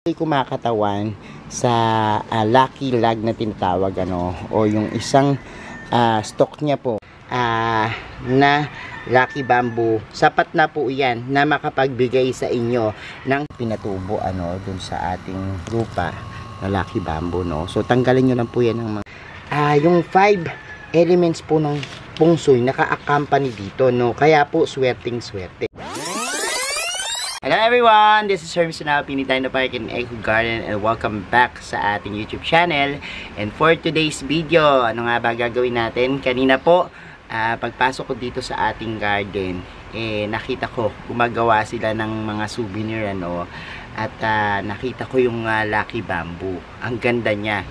kumakatawan sa Lucky Lag na tinatawag o yung isang stock niya po na Lucky Bamboo. Sapat na po yan na makapagbigay sa inyo ng pinatubo dun sa ating lupa na Lucky Bamboo, no. So tanggalin nyo lang po yan ng mga yung 5 elements po ng feng shui naka-accompany dito, no. Kaya po swerteng swerte. Hello everyone, this is Sir Mr. Pinitay na Park in Echo Garden and welcome back sa ating YouTube channel. And for today's video, ano nga ba gagawin natin? Kanina po, pagpasok ko dito sa ating garden, nakita ko gumagawa sila ng mga souvenir at nakita ko yung Lucky Bamboo. Ang ganda niya.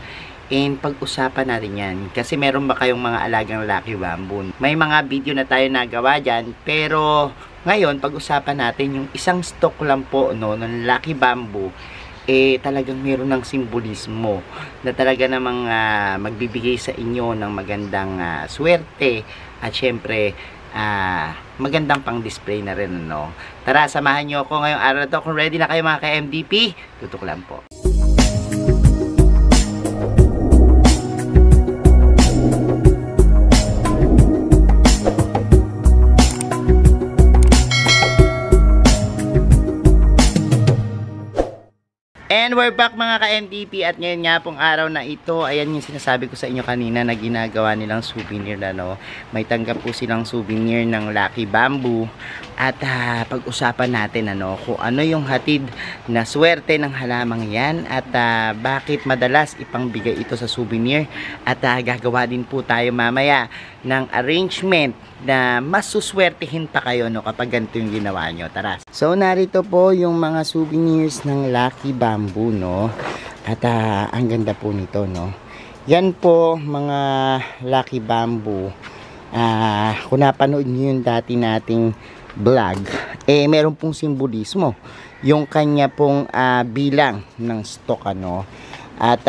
And pag-usapan natin yan kasi meron ba kayong mga alagang Lucky Bamboo? May mga video na tayo nagawa dyan, pero ngayon pag-usapan natin yung isang stock lang po ng Lucky Bamboo. Talagang meron ng simbolismo na talaga namang magbibigay sa inyo ng magandang swerte at syempre magandang pang display na rin, Tara, samahan nyo ako ngayong araw na to. Kung ready na kayo mga ka-MDP, tutok lang po. And we're back mga ka-MTP at ngayon nga pong araw na ito, ayan yung sinasabi ko sa inyo kanina na ginagawa nilang souvenir May tanggap po silang souvenir ng Lucky Bamboo at pag-usapan natin kung ano yung hatid na swerte ng halamang yan at bakit madalas ipangbigay ito sa souvenir at gagawa din po tayo mamaya ng arrangement na mas suswertehin pa kayo kapag ganito yung ginawa nyo. Tara! So narito po yung mga souvenirs ng Lucky Bamboo at ang ganda po nito Yan po mga Lucky Bamboo. Kung napanood nyo yung dati nating vlog, meron pong simbolismo yung kanya pong bilang ng stock at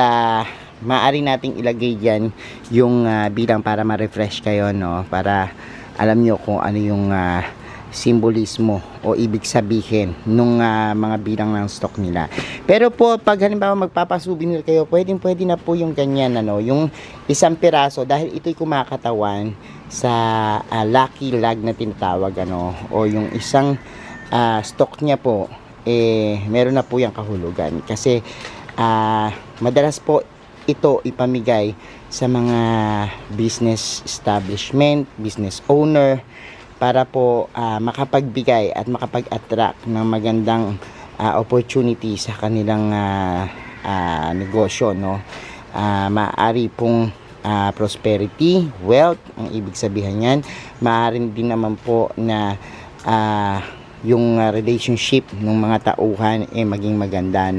maaari nating ilagay dyan yung bilang para ma-refresh kayo para alam nyo kung ano yung simbolismo o ibig sabihin nung mga bilang ng stock nila. Pero po pag halimbawa magpapasouvenir kayo, pwede na po yung ganyan yung isang piraso dahil ito'y kumakatawan sa Lucky Lag na tinatawag o yung isang stock niya po meron na po yung kahulugan kasi madalas po ito ipamigay sa mga business establishment, business owner para po makapagbigay at makapag-attract ng magandang opportunity sa kanilang negosyo maaari pong prosperity, wealth ang ibig sabihin yan. Maaari din naman po na yung relationship ng mga tauhan maging maganda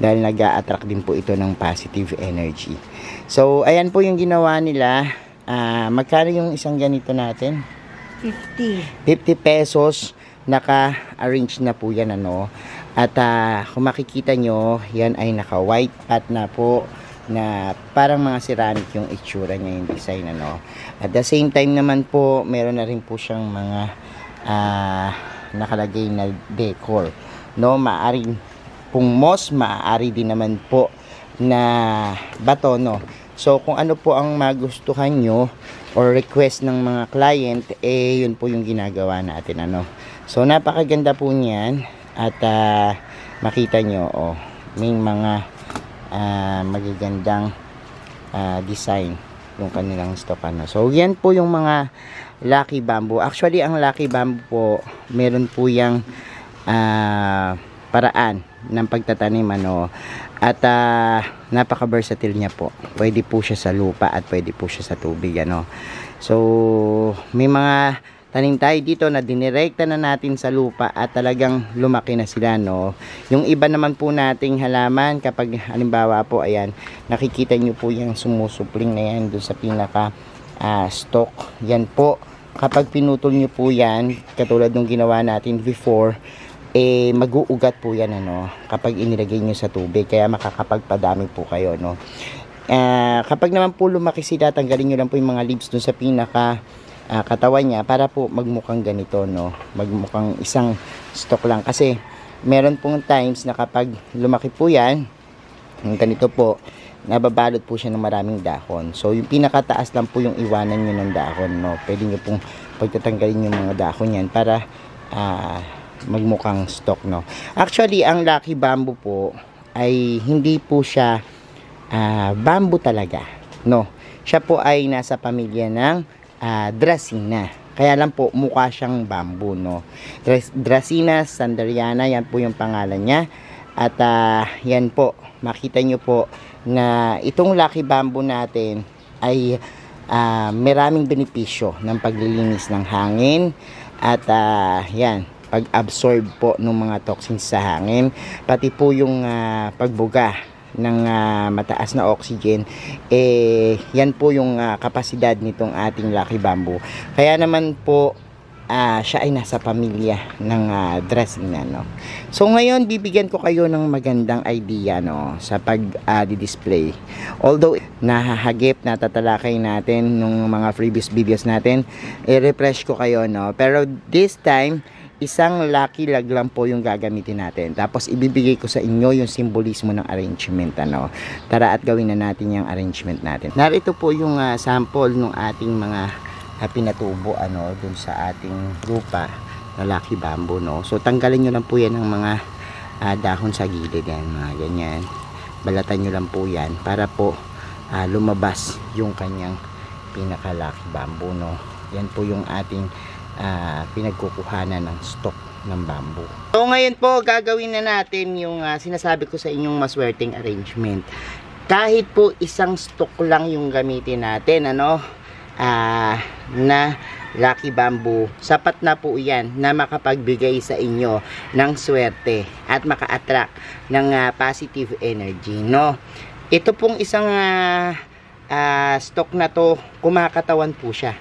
dahil nag-a-attract din po ito ng positive energy. So ayan po yung ginawa nila. Magkano yung isang ganito natin? 50 pesos. Naka-arrange na po yan at kung makikita nyo, yan ay naka-white pot na po na parang mga ceramic yung itsura niya, yung design At the same time naman po, meron na rin po siyang mga nakalagay na decor maaari pong moss, maaari din naman po na bato So kung ano po ang magustuhan nyo or request ng mga client, yun po yung ginagawa natin So napakaganda po niyan at makita nyo may mga magagandang design yung kanilang stock So yan po yung mga Lucky Bamboo. Actually ang Lucky Bamboo po meron po yung paraan ng pagtatanim at napaka versatile niya po. Pwede po siya sa lupa at pwede po siya sa tubig So may mga tanim tayo dito na dinirekta na natin sa lupa at talagang lumaki na sila Yung iba naman po nating halaman, kapag halimbawa po ayan, nakikita nyo po yung sumusupling na yan doon sa pinaka stock. Yan po, kapag pinutol nyo po yan, katulad ng ginawa natin before, mag-uugat po yan kapag inilagay nyo sa tubig, kaya makakapagpadami po kayo kapag naman po lumaki sila, tanggalin nyo lang po yung mga leaves doon sa pinaka katawan niya para po magmukhang ganito magmukhang isang stock lang kasi meron pong times na kapag lumaki po yan, yung ganito po, nababalot po siya ng maraming dahon. So, yung pinakataas lang po yung iwanan nyo ng dahon, no? Pwede nyo pong pagtatanggalin yung mga dahon yan para magmukhang stock, no? Actually, ang Lucky Bamboo po ay hindi po siya bamboo talaga, no? Siya po ay nasa pamilya ng Dracena. Kaya lang po, mukha siyang bamboo, no? Dracena sanderiana, yan po yung pangalan niya. At yan po, makita nyo po na itong Lucky Bamboo natin ay maraming benepisyo ng paglilinis ng hangin at yan, pag-absorb po ng mga toxins sa hangin, pati po yung pagbuga ng mataas na oxygen, yan po yung kapasidad nitong ating Lucky Bamboo. Kaya naman po siya ay nasa pamilya ng Dracena, no? So ngayon bibigyan ko kayo ng magandang idea, no, sa pag-display. Although nahahagip, natatalakay natin nung mga previous videos natin, i-refresh ko kayo, no? Pero this time, isang lucky lag lang po yung gagamitin natin. Tapos ibibigay ko sa inyo yung simbolismo ng arrangement, ano. Tara at gawin na natin yung arrangement natin. Narito po yung sample ng ating mga pinatubo, ano, dun sa ating lupa na Lucky Bamboo, no. So tanggalin nyo lang po yan ng mga dahon sa gilid, yan, mga ganyan. Balatan nyo lang po yan para po lumabas yung kanyang pinaka Lucky Bamboo, no. Yan po yung ating pinagkukuhanan ng stock ng bamboo. So ngayon po gagawin na natin yung sinasabi ko sa inyong maswerteng arrangement. Kahit po isang stock lang yung gamitin natin, ano, na Lucky Bamboo, sapat na po yan na makapagbigay sa inyo ng swerte at maka-attract ng positive energy, no. Ito pong isang stock na to, kumakatawan po siya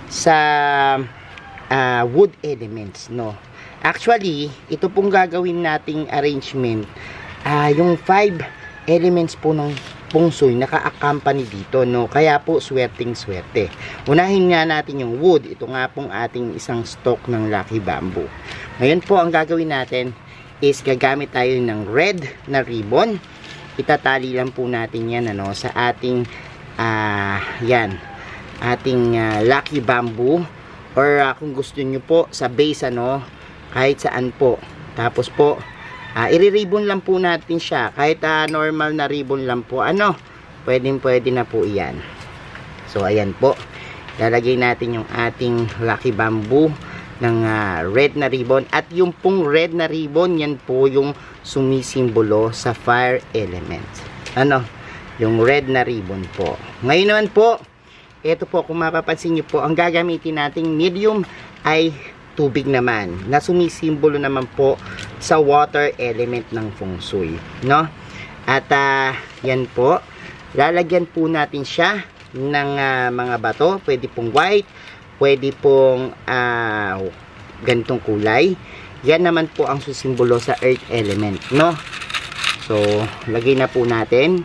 sa wood elements, no. Actually, ito pong gagawin nating arrangement, yung 5 elements po ng feng shui naka-accompany dito, no. Kaya po swerteng swerte. Unahin nga natin yung wood. Ito nga pong ating isang stock ng Lucky Bamboo. Ngayon po ang gagawin natin is gagamit tayo ng red na ribbon. Itatali lang po natin yan, ano, sa ating yan, ating Lucky Bamboo, or kung gusto nyo po sa base, ano, kahit saan po. Tapos po i-ribbon lang po natin siya. Kahit normal na ribbon lang po, ano, pwede na po iyan. So ayan po, lalagay natin yung ating Lucky Bamboo ng red na ribbon. At yung pong red na ribbon, yan po yung sumisimbolo sa fire element, ano, yung red na ribbon po. Ngayon naman po, ito po, kung mapapansin nyo po, ang gagamitin nating medium ay tubig naman, na sumisimbolo naman po sa water element ng feng shui, no. At yan po, lalagyan po natin siya ng mga bato. Pwede pong white, pwede pong ganitong kulay. Yan naman po ang susimbolo sa earth element, no. So lagay na po natin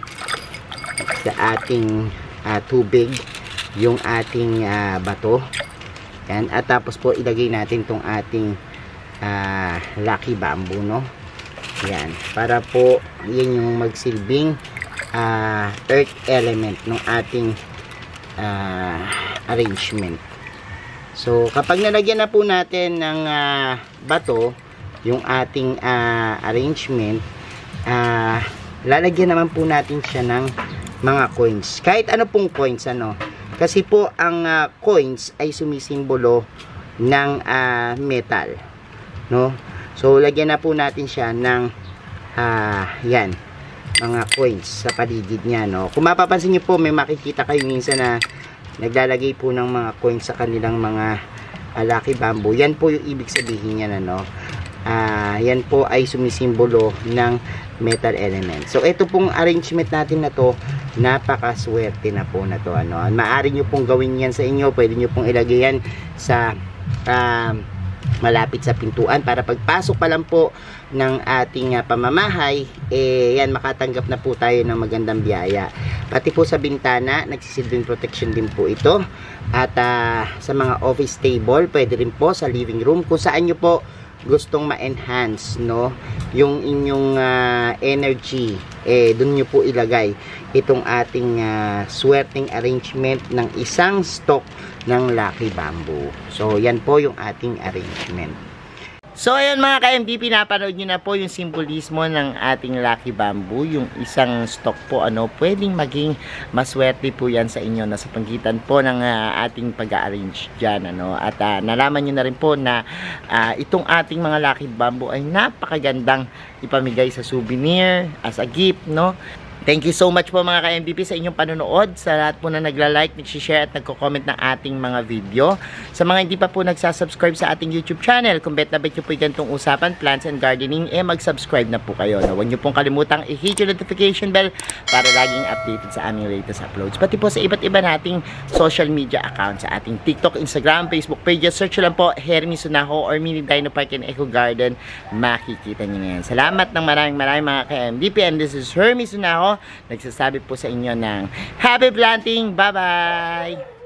sa ating tubig yung ating bato. Yan. At tapos po ilagay natin tong ating Lucky Bamboo, no. Yan, para po yan yung magsilbing earth element ng ating arrangement. So kapag nalagyan na po natin ng bato yung ating arrangement, lalagyan naman po natin siya ng mga coins. Kahit ano pong coins, ano. Kasi po ang coins ay sumisimbolo ng metal, no. So lagyan na po natin siya ng yan, mga coins sa paligid niya, no. Kung mapapansin niyo po, may makikita kayo minsan na naglalagay po ng mga coins sa kanilang mga Lucky Bamboo. Yan po yung ibig sabihin niya, no. Yan po ay sumisimbolo ng metal element. So ito pong arrangement natin na to, napakaswerte na po na to, ano. Maaari nyo pong gawin yan sa inyo. Pwede nyo pong ilagay yan sa malapit sa pintuan para pagpasok pa lang po ng ating pamamahay, yan, makatanggap na po tayo ng magandang biyaya. Pati po sa bintana, nagsisilbing protection din po ito. At sa mga office table, pwede rin po sa living room, kung saan nyo po gustong ma-enhance, no, yung inyong energy, dun nyo po ilagay itong ating swerteng arrangement ng isang stalk ng Lucky Bamboo. So, yan po yung ating arrangement. So, ayan mga ka-MDP, napanood nyo na po yung simbolismo ng ating Lucky Bamboo. Yung isang stock po, pwedeng maging maswerte po yan sa inyo na sa panggitan po ng ating pag-arrange dyan, At nalaman nyo na rin po na itong ating mga Lucky Bamboo ay napakagandang ipamigay sa souvenir, as a gift, Thank you so much po mga ka-MVP sa inyong panonood, sa lahat po na nagla-like, nag-share at nagko-comment ng ating mga video. Sa mga hindi pa po nagsasubscribe sa ating YouTube channel, kung bet na bet nyo po yung ganitong usapan, plants and gardening, mag-subscribe na po kayo. Huwag nyo pong kalimutang i-hit yung notification bell para laging updated sa aming latest uploads. Pati po sa iba't iba nating social media accounts, sa ating TikTok, Instagram, Facebook pages, search lang po Hermy Sunaho or Mini Dino Park and Eco Garden, makikita nyo na yan. Salamat ng maraming mga ka-MVP, and this is Hermy Sunaho, nagsasabi po sa inyo ng happy planting. Bye-bye!